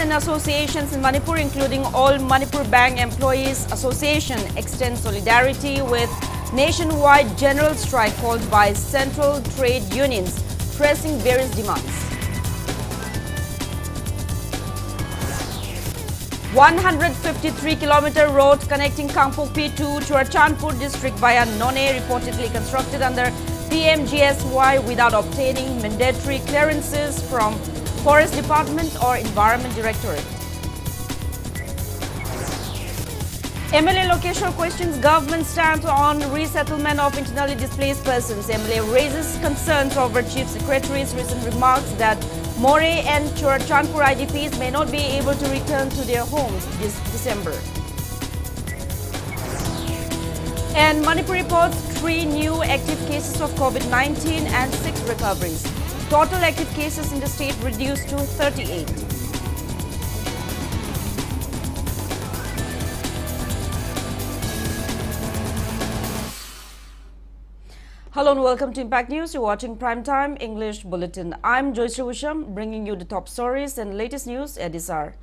and associations in Manipur, including all Manipur Bank Employees Association, extend solidarity with nationwide general strike called by central trade unions, pressing various demands. 153-kilometer road connecting Kangpokpi to Churachandpur district via None reportedly constructed under PMGSY without obtaining mandatory clearances from Forest Department or Environment Directorate. MLA Lokeshwar questions government stance on resettlement of internally displaced persons. MLA raises concerns over Chief Secretary's recent remarks that More and Churachandpur IDPs may not be able to return to their homes this December. And Manipur reports 3 new active cases of COVID-19 and 6 recoveries. Total active cases in the state reduced to 38. Hello and welcome to Impact News. You're watching Primetime English Bulletin. I'm joyshree Usham, bringing you the top stories and latest news at this hour.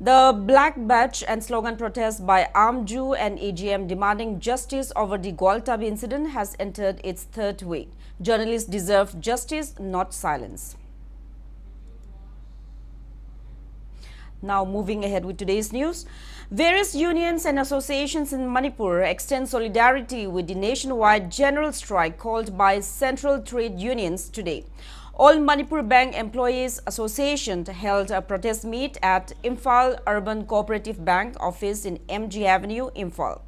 The Black Badge and slogan protest by AMJU and AGM demanding justice over the Gwaltabi incident has entered its 3rd week. Journalists deserve justice, not silence. Now moving ahead with today's news. Various unions and associations in Manipur extend solidarity with the nationwide general strike called by central trade unions today. All Manipur Bank Employees Association held a protest meet at Imphal Urban Cooperative Bank office in MG Avenue, Imphal.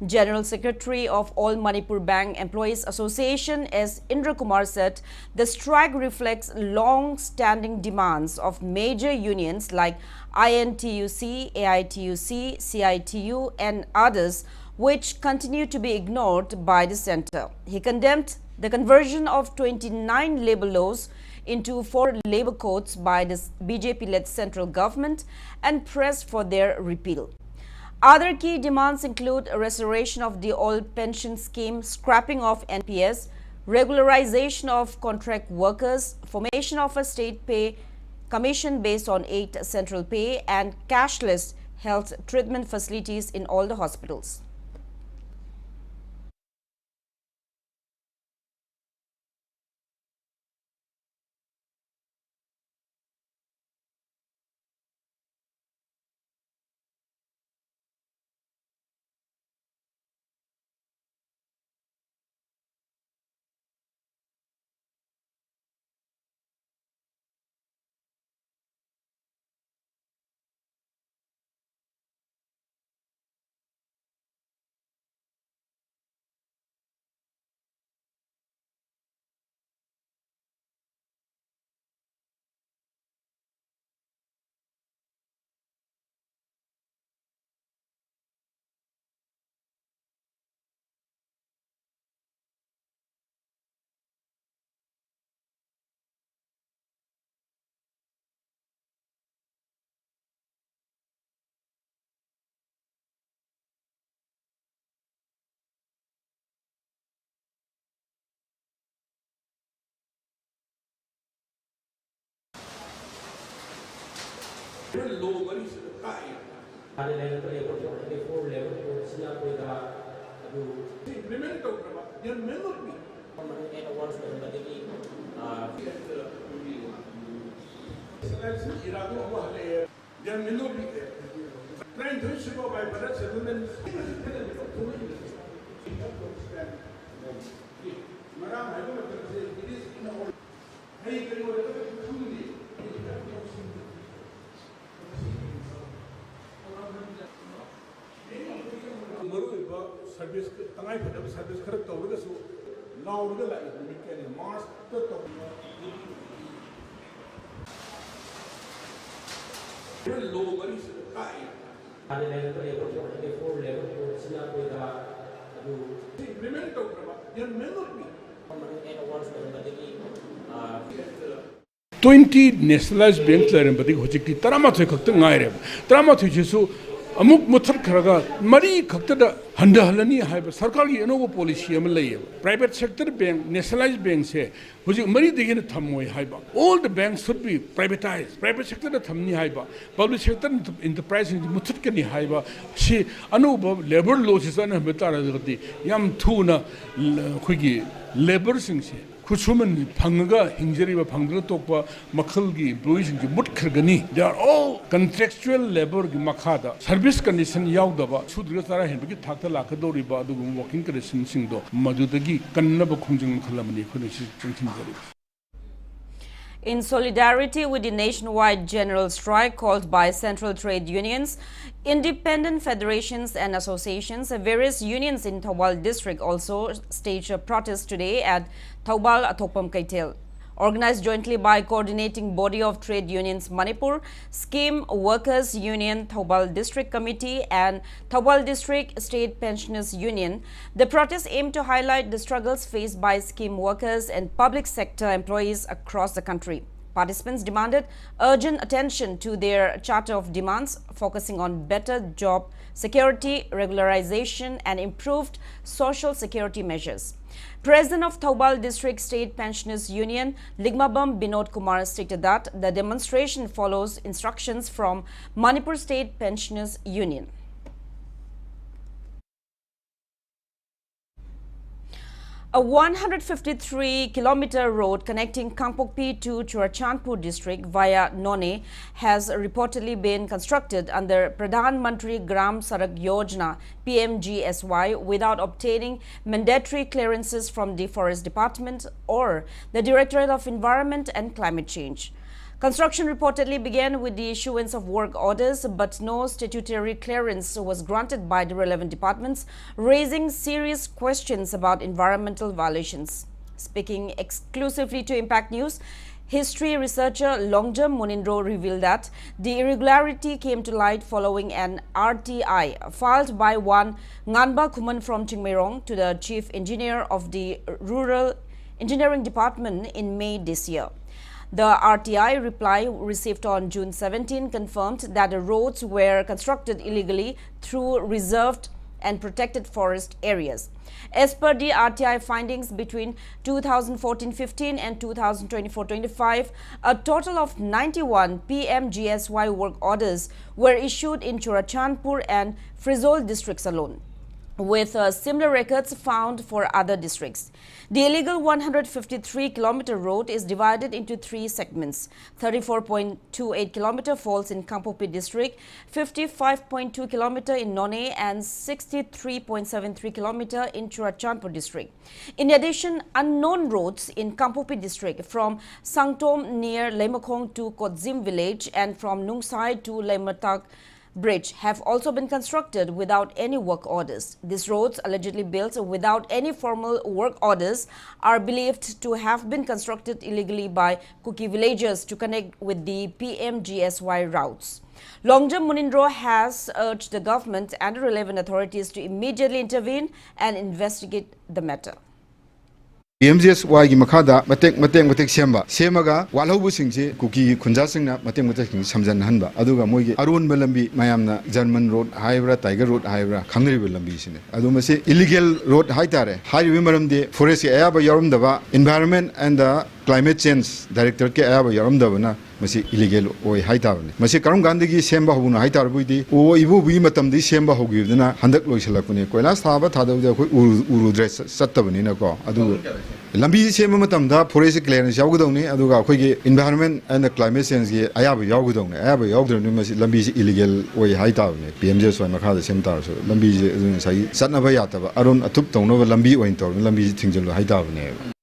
General Secretary of All Manipur Bank Employees Association S. Indra Kumar said the strike reflects long-standing demands of major unions like INTUC, AITUC, CITU and others, which continue to be ignored by the center. He condemned the conversion of 29 labor laws into 4 labor codes by the BJP-led central government and pressed for their repeal. Other key demands include a restoration of the old pension scheme, scrapping of NPS, regularization of contract workers, formation of a state pay commission based on 8 central pay, and cashless health treatment facilities in all the hospitals. Service, service correct over the so now the like we can mask the top. Low money high. Implement $20 nationalized bank clearing, but the Hojiki Taramato Ngai. Taramato amuk muthar kharaga mari khaktada handa halani haiba sarkar gi enogo policy am lay private sector bank nationalized bank se huji mari degena thammoi haiba all the banks should be privatized private sector da thamni haiba public sector enterprise muthar kani haiba si anuba labor law se sana betara gati yam thuna khugi labor sing se Kuchuman Pangaga, Hinjariba Pangla Tokpa, Makalgi, employees in Mutkrgani. They are all contractual labor Makada. Service condition Yaudaba, Sudratara Henry Tata Lakadori Badu, working condition Singdo, Madudagi, Kanaba Kunjang Kalamani, In solidarity with the nationwide general strike called by central trade unions, independent federations and associations, various unions in Thoubal district also staged a protest today at Thoubal Atopam Kaitel. Organized jointly by Coordinating Body of Trade Unions Manipur, Scheme Workers Union Thoubal District Committee and Thoubal District State Pensioners Union, the protest aimed to highlight the struggles faced by scheme workers and public sector employees across the country. Participants demanded urgent attention to their charter of demands, focusing on better job security, regularization, and improved social security measures. President of Thoubal District State Pensioners Union, Ligmabam Binod Kumar, stated that the demonstration follows instructions from Manipur State Pensioners Union. A 153-kilometer road connecting Kangpokpi to Churachandpur district via None has reportedly been constructed under Pradhan Mantri Gram Sadak Yojana (PMGSY) without obtaining mandatory clearances from the Forest Department or the Directorate of Environment and Climate Change. Construction reportedly began with the issuance of work orders, but no statutory clearance was granted by the relevant departments, raising serious questions about environmental violations. Speaking exclusively to Impact News, history researcher Longjam Munindro revealed that the irregularity came to light following an RTI filed by one Nganba Kuman from Chingmerong to the chief engineer of the Rural Engineering Department in May this year. The RTI reply received on June 17 confirmed that the roads were constructed illegally through reserved and protected forest areas. As per the RTI findings, between 2014-15 and 2024-25, a total of 91 PMGSY work orders were issued in Churachandpur and Frizol districts alone, with similar records found for other districts. The illegal 153-kilometer road is divided into three segments. 34.28 kilometer falls in Kangpokpi district, 55.2 kilometer in None, and 63.73 kilometer in Churachandpur district. In addition, unknown roads in Kangpokpi district from Sangtom near Lemakong to Kotzim village and from Nungsai to Lemertak Bridge have also been constructed without any work orders. These roads, allegedly built without any formal work orders, are believed to have been constructed illegally by Kuki villagers to connect with the PMGSY routes. Longjam Munindro has urged the government and the relevant authorities to immediately intervene and investigate the matter. PMGSY Makada, Matek Semaga, Walhobu Singsi, Kuki, Kunjasina, Matek Samjan Hanba, Aduga Mogi, Arun Belambi, Mayamna, German Road, Hybra, Tiger Road, Hybra, Kangri Belambi. Adumasi, illegal road Haitare, High Wimeram de Forest Ayaba Yarum Dava, Environment and the Climate Change Director Ke Ayaba Yarum Davana. Masi illegal oi haitawne masi karam gandagi semba hoguna haitar buidi o ibu bi matam di semba hogidna handak loisalakune koilas thaba thadau de khoi uru dress sattabani na ko adu lambi semba matam da forest clearance yawgudawni aduga khoi gi environment and the climate change gi ayaba yawgudawne ayaba yawdrni masi lambi illegal oi haitawne pmj soi makha da semtar so lambi je sai satnaba yataba arun atup tongno lambi oin tor lambi thingjalo haitawne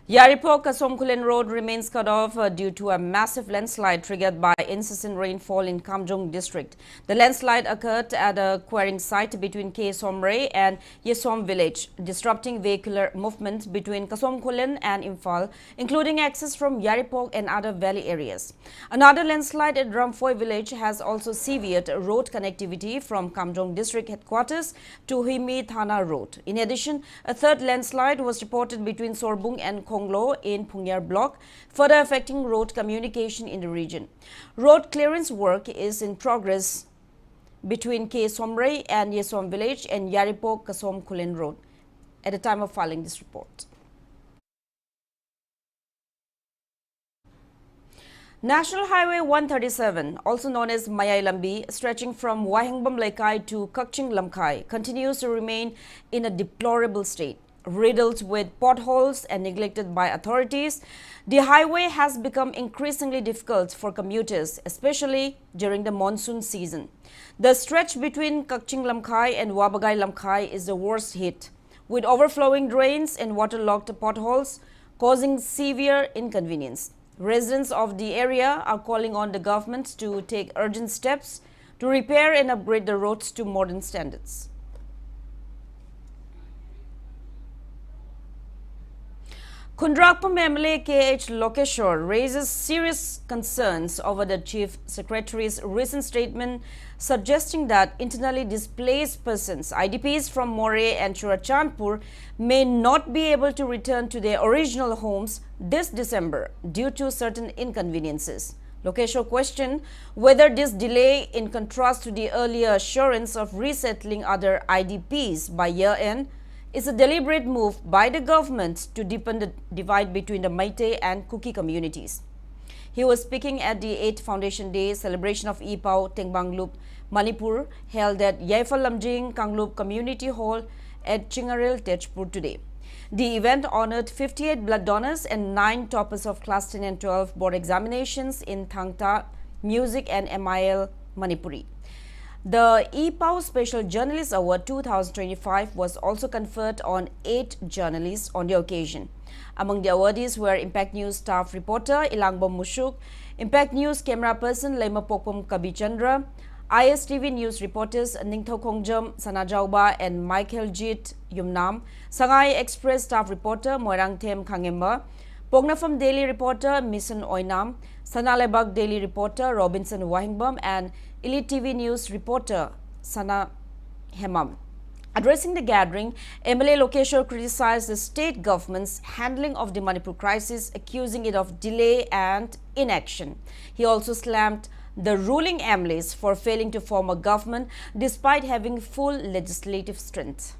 Yaripok Kasomkulen Road remains cut off due to a massive landslide triggered by incessant rainfall in Kamjong district. The landslide occurred at a quarrying site between Somre and Yesom village, disrupting vehicular movement between Kasomkulen and Imphal, including access from Yaripok and other valley areas. Another landslide at Ramphoi village has also severed road connectivity from Kamjong district headquarters to Himi Thana Road. In addition, a third landslide was reported between Sorbung and Konglo in Pungyar block, further affecting road communication in the region. Road clearance work is in progress between K. Somrei and Yesom village and Yaripo Kasom Kulin Road at the time of filing this report. National Highway 137, also known as Mayai Lambi, stretching from Wahingbam Laikai to Kakching Lamkai, continues to remain in a deplorable state. Riddled with potholes and neglected by authorities, the highway has become increasingly difficult for commuters, especially during the monsoon season. The stretch between Kakching Lamkai and Wabagai Lamkai is the worst hit, with overflowing drains and waterlogged potholes causing severe inconvenience. Residents of the area are calling on the government to take urgent steps to repair and upgrade the roads to modern standards. Kundrakpam MLA KH Lokeshwar raises serious concerns over the Chief Secretary's recent statement suggesting that internally displaced persons, IDPs from More and Churachandpur, may not be able to return to their original homes this December due to certain inconveniences. Lokeshwar questioned whether this delay, in contrast to the earlier assurance of resettling other IDPs by year-end, is a deliberate move by the government to deepen the divide between the Meitei and Kuki communities. He was speaking at the 8th Foundation Day celebration of Ipao Tengbanglup, Manipur, held at Yaifal Lamjing Kanglup Community Hall at Chingaril, Tejpur today. The event honored 58 blood donors and 9 toppers of Class 10 and 12 board examinations in Thangta, Music and MIL Manipuri. The Ipao Special Journalist Award 2025 was also conferred on 8 journalists on the occasion. Among the awardees were Impact News staff reporter Ilangbom Mushuk, Impact News camera person Lema Pokpom Kabichandra, ISTV News reporters Ningthau Kongjam Sanajauba and Michael Jit Yumnam, Sangai Express staff reporter Moirang Them Kangemba, Pongnafam Daily reporter Mission Oinam, Sanalebak Daily reporter Robinson Wahingbam and Elite TV News reporter Sana Hemam. Addressing the gathering, MLA Lokeshwar criticized the state government's handling of the Manipur crisis, accusing it of delay and inaction. He also slammed the ruling MLAs for failing to form a government despite having full legislative strength.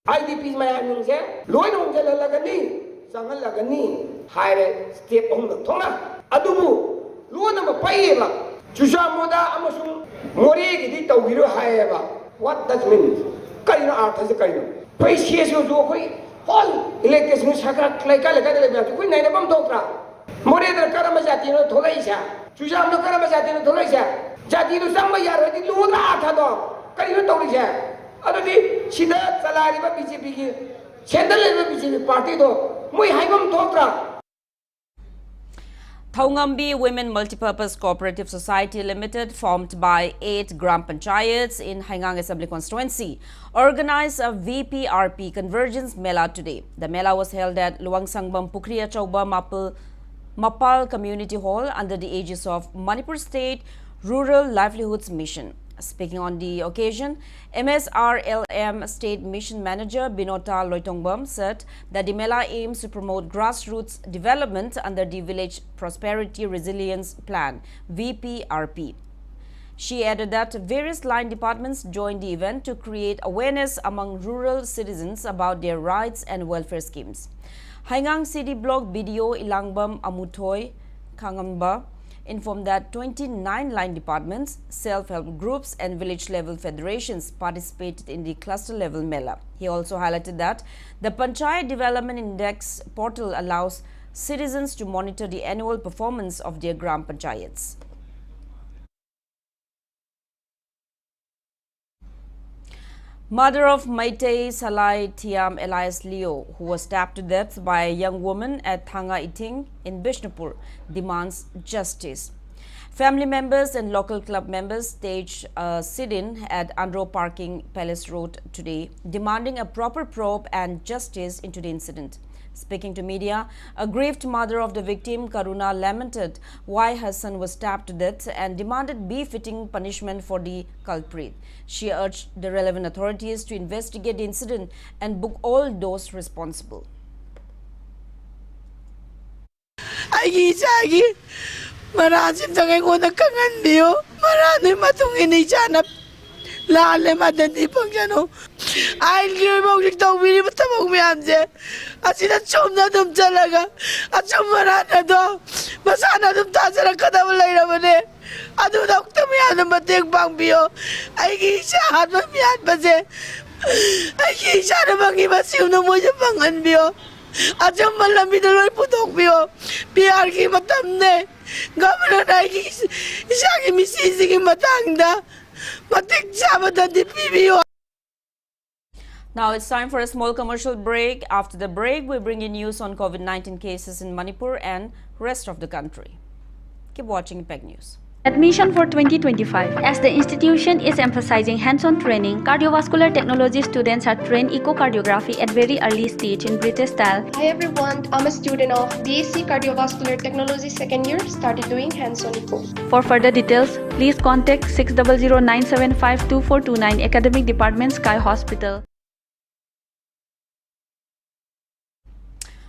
IDPs mayamingse loin hongjala lagani sangal lagani high step on the thona adubu luana ma paiba Chushamoda amasung More gidi tawiro hayeba. What does mean? Karina art has a karina. Precious you do all electric sakra like a legacy. We never come to More than Karamazatino Tolaisa. Chusham no Karamazatino Tolaisa. Jatino Samba Yara, the Luna Atado. Karina Tolisa. Other Shida Salariba BCP. Chandler BCP party do. Muy Haimam Totra. Thoungambi Women Multipurpose Cooperative Society Limited, formed by 8 Gram Panchayats in Haingang Assembly Constituency, organized a VPRP Convergence Mela today. The Mela was held at Luang Sangbam Pukriya Chauba Mapal Community Hall under the aegis of Manipur State Rural Livelihoods Mission. Speaking on the occasion, MSRLM State Mission Manager Binota Loitongbam said that the Mela aims to promote grassroots development under the Village Prosperity Resilience Plan, VPRP. She added that various line departments joined the event to create awareness among rural citizens about their rights and welfare schemes. Haingang City Block BDO Ilangbam Amutoy Kangamba informed that 29 line departments, self-help groups and village-level federations participated in the cluster-level Mela. He also highlighted that the Panchayat Development Index portal allows citizens to monitor the annual performance of their Gram Panchayats. Mother of Meitei Salai Tiam Elias Leo, who was stabbed to death by a young woman at Thanga Iting in Bishnupur, demands justice. Family members and local club members staged a sit-in at Andro Parking Palace Road today, demanding a proper probe and justice into the incident. Speaking to media, a grieved mother of the victim, Karuna, lamented why her son was stabbed to death and demanded befitting punishment for the culprit. She urged the relevant authorities to investigate the incident and book all those responsible. Marasim sa ngayon ko nagkangan biyo. Marami matungin ni Janap. Lalim at hindi pang jano. Ay, kaya mo kung bini mo tamang miyamse. At sinatsyom na dum talaga. At sumara na do. Masana dum tasa ng katawalay naman eh. At doon ako tamiyan ng mating pang biyo. Ay, kisyahan mamiyan pa siya. Ay, kisyahan na mag-imasim na mo siya pangan biyo. At yung malami na lang putok biyo. Piyar ki matamne. Gawin na siya ki misisi ki matangda. Now it's time for a small commercial break. After the break, we bring you news on COVID-19 cases in Manipur and rest of the country. Keep watching Impact News. Admission for 2025. As the institution is emphasizing hands-on training, cardiovascular technology students are trained echocardiography at very early stage in British style. Hi everyone, I'm a student of BSc Cardiovascular Technology second year, started doing hands-on echo. For further details, please contact 600-975-2429 Academic Department, Sky Hospital.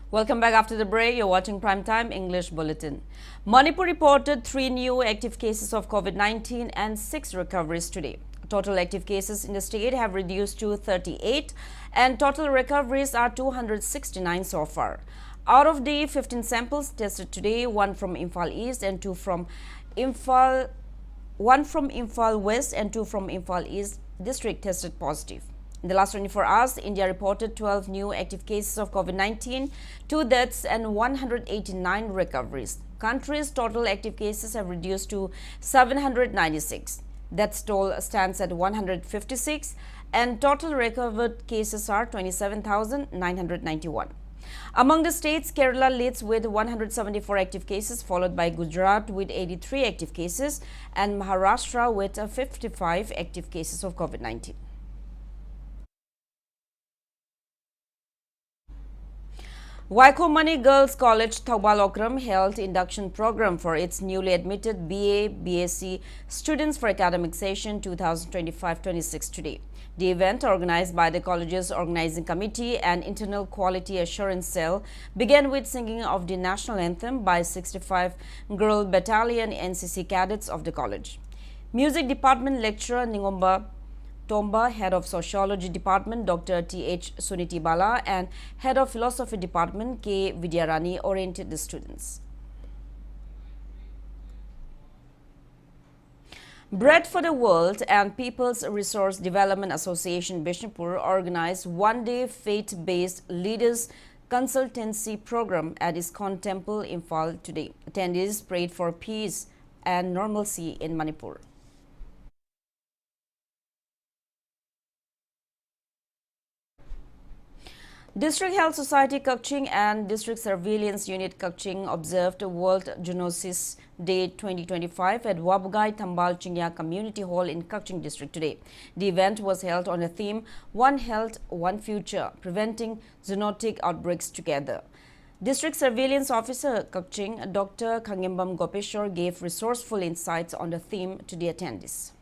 Welcome back after the break. You're watching Primetime English Bulletin. Manipur reported 3 new active cases of COVID-19 and 6 recoveries today. Total active cases in the state have reduced to 38 and total recoveries are 269 so far. Out of the 15 samples tested today, 1 from Imphal East and 2 from Imphal West and 2 from Imphal East district tested positive. In the last 24 hours, India reported 12 new active cases of COVID-19, 2 deaths and 189 recoveries. Country's total active cases have reduced to 796. Death toll stands at 156 and total recovered cases are 27,991. Among the states, Kerala leads with 174 active cases, followed by Gujarat with 83 active cases and Maharashtra with 55 active cases of COVID-19. Waikomani Girls College Thoubal Okram held induction program for its newly admitted BA, BSc students for academic session 2025-26 today. The event, organized by the college's organizing committee and internal quality assurance cell, began with singing of the national anthem by 65 girl battalion NCC cadets of the college. Music department lecturer Ningomba Tomba, Head of Sociology Department Dr. T.H. Suniti Bala and Head of Philosophy Department K. Vidyarani oriented the students. Bread for the World and People's Resource Development Association Bishnupur organized one-day faith-based leaders consultancy program at ISKCON Temple in Imphal today. Attendees prayed for peace and normalcy in Manipur. District Health Society Kakching and District Surveillance Unit Kakching observed World Zoonosis Day 2025 at Wabgai Thoubal Chingya Community Hall in Kakching District today. The event was held on a theme, One Health, One Future, Preventing Zoonotic Outbreaks Together. District Surveillance Officer Kakching, Dr. Khangembam Gopeshwar, gave resourceful insights on the theme to the attendees.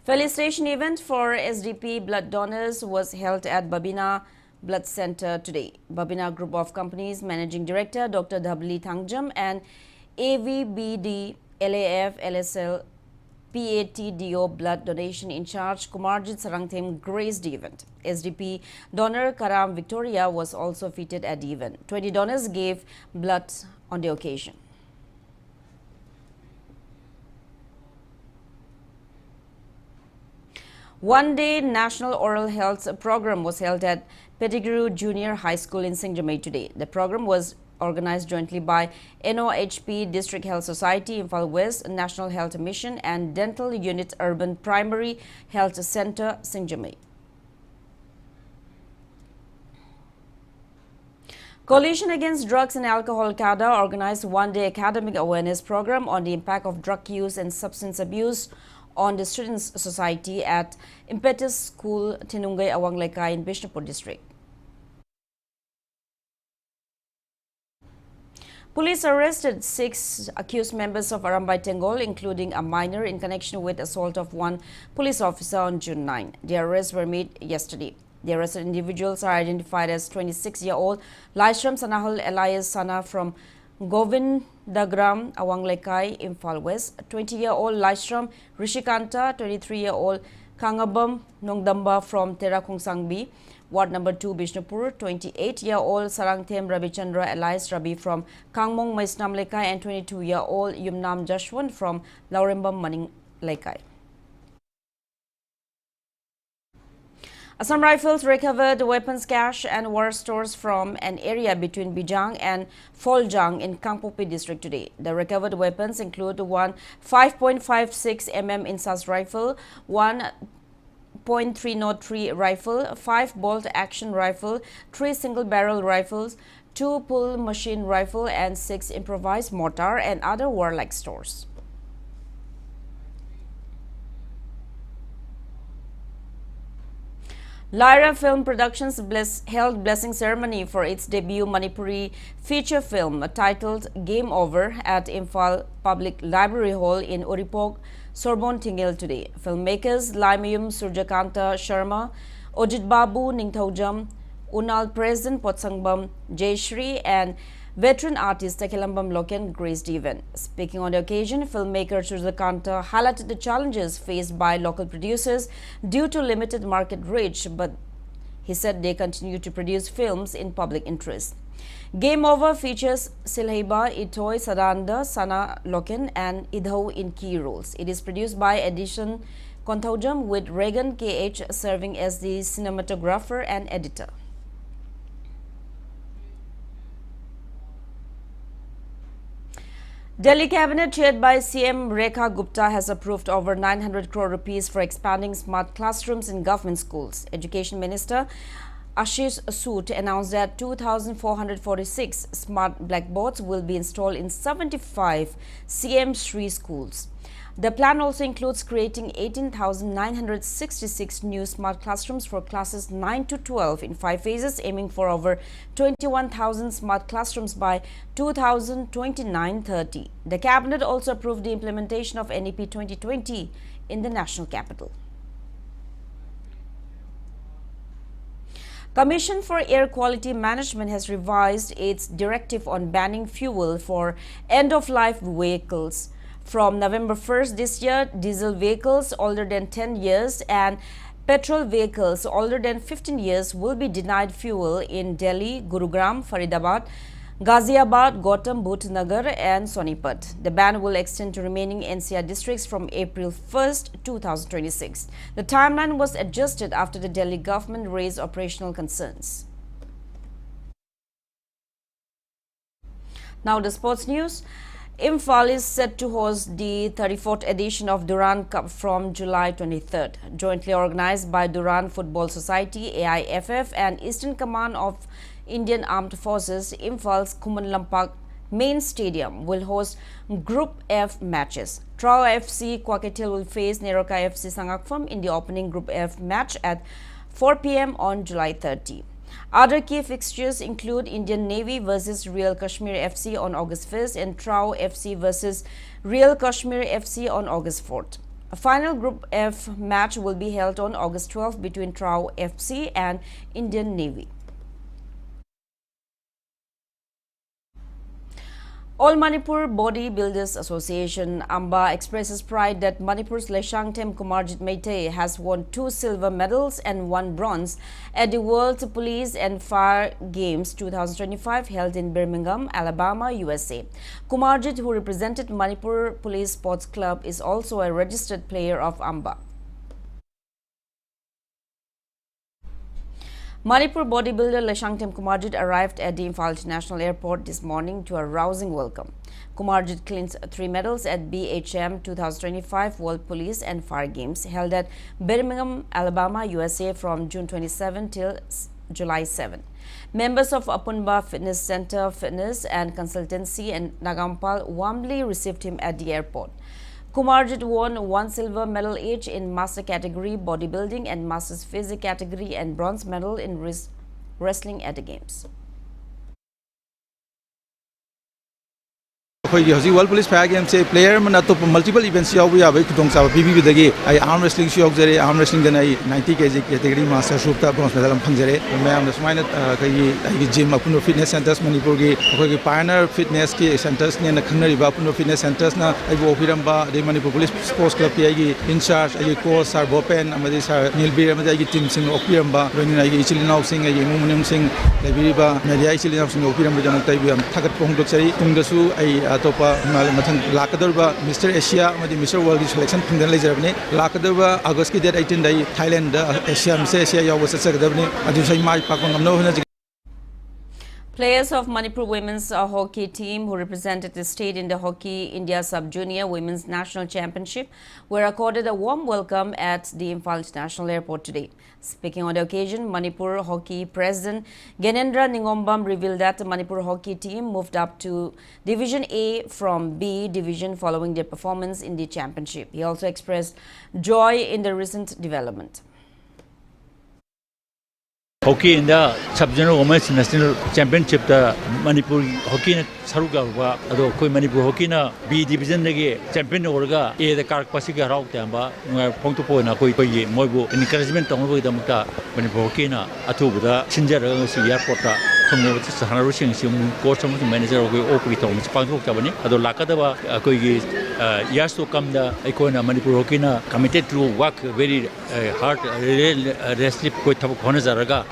Felicitation event for SDP blood donors was held at Babina Blood Center today. Babina Group of Companies Managing Director Dr. Dhabli Thangjam and AVBD LAF LSL PATDO blood donation in charge Kumarjit Sarangthem graced the event. SDP donor Karam Victoria was also featured at the event. 20 donors gave blood on the occasion. One-day National Oral Health Program was held at Pettigrew Junior High School in Singjamei today. The program was organized jointly by NOHP District Health Society, Imphal West, National Health Mission and Dental Unit Urban Primary Health Center, Singjamei. Coalition Against Drugs and Alcohol CADA organized one-day academic awareness program on the impact of drug use and substance abuse on the Students' Society at Impetus School, Tinungay Awanglekai in Bishnupur District. Police arrested 6 accused members of Arambay Tengol, including a minor, in connection with assault of one police officer on June 9. The arrests were made yesterday. The arrested individuals are identified as 26-year-old Laishram Sanahul Elias Sana from Govindagram, Awanglekai, Imphal West, 20-year-old Laishram Rishikanta, 23-year-old Kangabam Nongdamba from Terakungsangbi, Ward number 2, Bishnupur, 28-year-old Sarangthem Ravichandra Elias Rabi from Kangmong Maisnam Lekai, and 22-year-old Yumnam Jashwan from Laurembam Maning Lekai. Assam Rifles recovered weapons cache and war stores from an area between Bijang and Foljang in Kangpopi district today. The recovered weapons include one 5.56 mm Insas rifle, one .303 rifle, 5 bolt action rifle, 3 single barrel rifles, 2 pull machine rifle, and 6 improvised mortar and other warlike stores. Lyra Film Productions held blessing ceremony for its debut Manipuri feature film titled Game Over at Imphal Public Library Hall in Uripok, Sorbonne Tingil today. Filmmakers Laimayum Surjakanta Sharma, Ojit Babu Ningthaujam, Unal President Potsangbam joyshree, and veteran artist Takilambam Loken graced the event. Speaking on the occasion, filmmaker Surjakanta highlighted the challenges faced by local producers due to limited market reach, but he said they continue to produce films in public interest. Game Over features Silheba Itoy Sadanda, Sana Loken, and Idhau in key roles. It is produced by Edition Konthaujam with Regan KH serving as the cinematographer and editor. Delhi Cabinet chaired by CM Rekha Gupta has approved over 900 crore rupees for expanding smart classrooms in government schools. Education Minister Ashish Sood announced that 2,446 smart blackboards will be installed in 75 CM Shree schools. The plan also includes creating 18,966 new smart classrooms for classes 9 to 12 in 5 phases, aiming for over 21,000 smart classrooms by 2029-30. The Cabinet also approved the implementation of NEP 2020 in the national capital. Commission for Air Quality Management has revised its directive on banning fuel for end-of-life vehicles. From November 1st this year, diesel vehicles older than 10 years and petrol vehicles older than 15 years will be denied fuel in Delhi, Gurugram, Faridabad, Ghaziabad, Gautam Budh Nagar and Sonipat. The ban will extend to remaining NCR districts from April 1st, 2026. The timeline was adjusted after the Delhi government raised operational concerns. Now the sports news. Imphal is set to host the 34th edition of Durand Cup from July 23rd. Jointly organized by Durand Football Society, AIFF and Eastern Command of Indian Armed Forces, Imphal's Kuman Lampak main stadium will host Group F matches. Trao FC Kwaketil will face Neroka FC Sangakpham in the opening Group F match at 4 p.m. on July 30. Other key fixtures include Indian Navy versus Real Kashmir FC on August 1st and Trao FC versus Real Kashmir FC on August 4th. A final Group F match will be held on August 12th between Trao FC and Indian Navy. All Manipur Bodybuilders Association Amba expresses pride that Manipur's Leshangtem Kumarjit Meitei has won 2 silver medals and 1 bronze at the World Police and Fire Games 2025 held in Birmingham, Alabama, USA. Kumarjit, who represented Manipur Police Sports Club, is also a registered player of Amba. Manipur bodybuilder Leshangtem Kumarjit arrived at the Imphal International Airport this morning to a rousing welcome. Kumarjit clinched 3 medals at BHM 2025 World Police and Fire Games held at Birmingham, Alabama, USA from June 27 till July 7. Members of Apunba Fitness Center Fitness and Consultancy and Nagampal warmly received him at the airport. Kumarjit won 1 silver medal each in Master category bodybuilding and Masters Physique category and bronze medal in wrestling at the Games. ꯑꯩꯈꯣꯏꯒꯤ ꯍꯧꯖꯤꯛ world police fire ꯒꯦꯝꯁꯦ player ꯑꯃꯅ ꯑꯇꯣꯞꯄ multiple events ꯌꯥꯎꯕ ꯌꯥꯕꯒꯤ ꯈꯨꯗꯣꯡꯆꯥꯕ ꯄꯤꯕꯤꯕꯗꯒꯤ ꯑꯩ ꯑꯥꯔꯝ ꯔꯦꯁꯂꯤꯡꯁꯨ ꯌꯥꯎꯖꯔꯦ ꯑꯥꯔꯝ ꯔꯦꯁꯂꯤꯡꯗꯅ ꯑꯩ 90 kg ꯀꯦꯇꯦꯒꯣꯔꯤ ꯃꯥꯁꯇꯔ ꯁ꯭ꯔꯨꯞꯇ ꯕ꯭ꯔꯣꯟꯖ ꯃꯦꯗꯜ ꯑꯃ ꯐꯪꯖꯔꯦ ꯃꯌꯥꯝꯅ ꯁꯨꯃꯥꯏꯅ ꯑꯩꯈꯣꯏꯒꯤ ꯑꯩꯒꯤ ꯖꯤꯝ ꯑꯄꯨꯟꯕ ꯐꯤꯠꯅꯦꯁ ꯁꯦꯟꯇꯔꯁ ꯃꯅꯤꯄꯨꯔꯒꯤ ꯑꯩꯈꯣꯏꯒꯤ ꯄꯥꯏꯑꯣꯅꯤꯌꯔ ꯐꯤꯠꯅꯦꯁꯀꯤ ꯁꯦꯟꯇꯔꯁꯅꯦꯅ ꯈꯪꯅꯔꯤꯕ ꯑꯄꯨꯟꯕ ꯐꯤꯠꯅꯦꯁ ꯁꯦꯟꯇꯔꯁꯅ ꯑꯩꯕꯨ ꯑꯣꯛꯄꯤꯔꯝꯕ ꯑꯗꯩ ꯃꯅꯤꯄꯨꯔ ꯄꯨꯂꯤꯁ ꯁ꯭ꯄꯣꯔꯠꯁ ꯀ꯭ꯂꯕꯀꯤ ꯑꯩꯒꯤ ꯏꯟꯆꯥꯔꯖ ꯑꯩꯒꯤ ꯀꯣꯆ ꯁꯥꯔ ꯕꯣꯄꯦꯟ ꯑꯃꯗꯤ ꯁꯥꯔ ꯅꯤꯜꯕꯤꯔ ꯑꯃꯗꯤ ꯑꯩꯒꯤ ꯇꯤꯝꯁꯤꯡꯅ ꯑꯣꯛꯄꯤꯔꯝꯕ ꯂꯣꯏꯅꯅ ꯑꯩꯒꯤ ꯏꯆꯤꯜ ꯏꯅꯥꯎꯁꯤꯡ ꯑꯩꯒꯤ ꯏꯃꯨꯡ ꯃꯅꯨꯡꯁꯤꯡ ꯂꯩꯕꯤꯔꯤꯕ ꯃꯦꯗꯤꯌꯥ ꯏꯆꯤꯜ ꯏꯅꯥꯎꯁꯤꯡꯅ ꯑꯣꯛꯄꯤꯔꯝꯕꯒꯤꯗꯃꯛꯇ ꯑꯩꯕꯨ ꯌꯥꯝ ꯊꯥꯒꯠꯄ ꯐꯣꯡꯗꯣꯛꯆꯔꯤ ꯇꯨꯡꯗꯁꯨ ꯑꯩ ꯑꯇꯣꯞꯄ ꯃꯊꯪ ꯂꯥꯛꯀꯗꯧꯔꯤꯕ ꯃꯤꯁꯇꯔ ꯑꯦꯁꯤꯌꯥ ꯑꯃꯗꯤ ꯃꯤꯁꯇꯔ ꯋꯥꯔꯜꯗꯒꯤ ꯁꯦꯂꯦꯛꯁꯟ ꯐꯪꯗꯅ ꯂꯩꯖꯔꯕꯅꯤ ꯂꯥꯛꯀꯗꯧꯔꯤꯕ ꯑꯥꯒꯁꯠꯀꯤ ꯗꯦꯠ 18ꯗ ꯑꯩ ꯊꯥꯏꯂꯦꯟꯗ ꯑꯦꯁꯤꯌꯥ ꯃꯤꯁꯇꯔ ꯑꯦꯁꯤꯌꯥ ꯌꯥꯎꯕ ꯆꯠꯆꯒꯗꯕꯅꯤ ꯑꯗꯨꯁꯨ ꯑꯩ ꯃꯥꯏ ꯄꯥꯛꯄ ꯉꯝꯅꯕ ꯍꯣꯠꯅꯖꯒꯅꯤ. Players of Manipur women's hockey team who represented the state in the Hockey India Sub-Junior Women's National Championship were accorded a warm welcome at the Imphal International Airport today. Speaking on the occasion, Manipur Hockey President Genendra Ningombam revealed that the Manipur hockey team moved up to Division A from B Division following their performance in the championship. He also expressed joy in the recent development. Hockey in the Sub-Junior Women's National Championship the Manipur hockey na saruga ba ado koi Manipur hockey na B division lagi champion orga A the karak pasi ga rauk tamba pongto po na koi moibu encouragement tong bo damta Manipur hockey na athubuda sinjara si airport ta thongno sahanaru sing sim coach sam manager koi opri tong pangthok tabani ado lakada ba koi gi years to come the ikona Manipur hockey na committed to work very hard restless koi thabak hona jaraga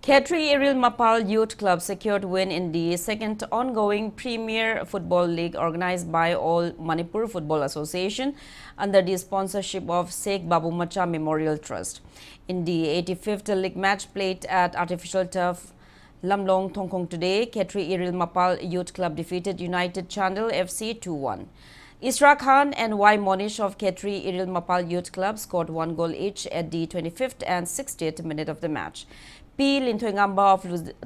Khetri Eril Mapal Youth Club secured win in the second ongoing Premier Football League organized by All Manipur Football Association under the sponsorship of Sheikh Babu Macha Memorial Trust. In the 85th league match played at artificial turf Lamlong Thongkong today, Khetri Eril Mapal Youth Club defeated United Chandel FC 2-1. Isra Khan and Y. Monish of Khetri Eril Mapal Youth Club scored 1 goal each at the 25th and 60th minute of the match. P. Lintoingamba of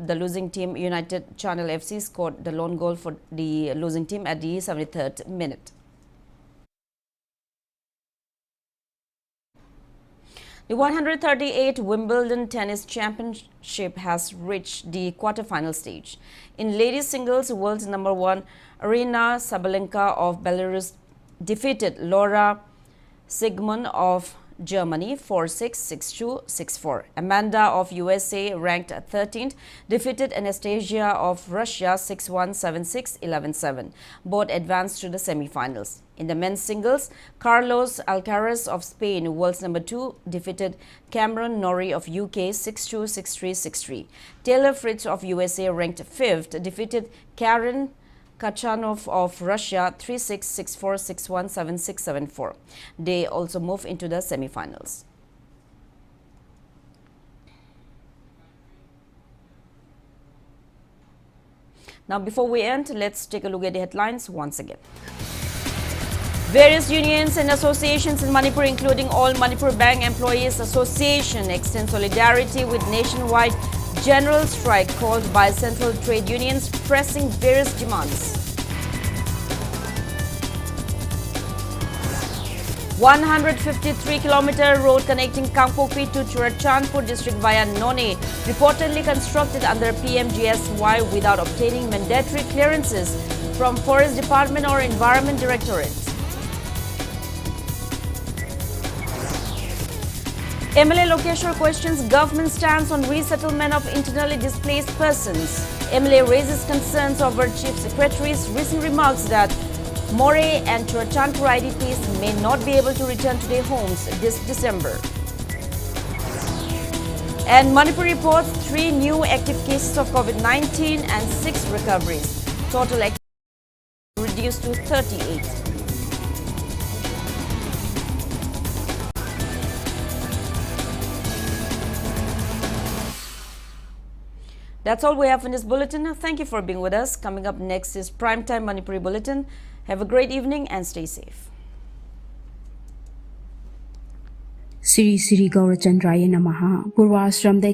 the losing team United Channel FC scored the lone goal for the losing team at the 73rd minute. The 138th Wimbledon Tennis Championship has reached the quarter-final stage. In ladies singles, world #1 Arina Sabalenka of Belarus defeated Laura Sigmund of Germany 4-6, 6-2, 6-4. Amanda of USA, ranked 13th, defeated Anastasia of Russia 6-1, 7-6, 11-7. Both advanced to the semi-finals. In the men's singles, Carlos Alcaraz of Spain, world's #2, defeated Cameron Norrie of UK 6-2, 6-3, 6-3. Taylor Fritz of USA, ranked 5th, defeated Karen Kachanov of Russia 3-6, 6-4, 6-1, 7-6, 7-4. They also move into the semi-finals. Now, before we end, let's take a look at the headlines once again. Various unions and associations in Manipur, including All Manipur Bank Employees Association, extend solidarity with nationwide general strike called by central trade unions, pressing various demands. 153-kilometer road connecting Kangpokpi to Churachandpur district via None, reportedly constructed under PMGSY without obtaining mandatory clearances from Forest Department or Environment Directorate. MLA Lokeshwar questions government stance on resettlement of internally displaced persons. MLA raises concerns over Chief Secretary's recent remarks that More and Churachandpur IDPs may not be able to return to their homes this December. And Manipur reports 3 new active cases of COVID-19 and 6 recoveries. Total active reduced to 38. That's all we have in this bulletin. Thank you for being with us. Coming up next is Primetime Manipuri Bulletin. Have a great evening and stay safe. Siri Gaurachandraya Namaha. Purvashram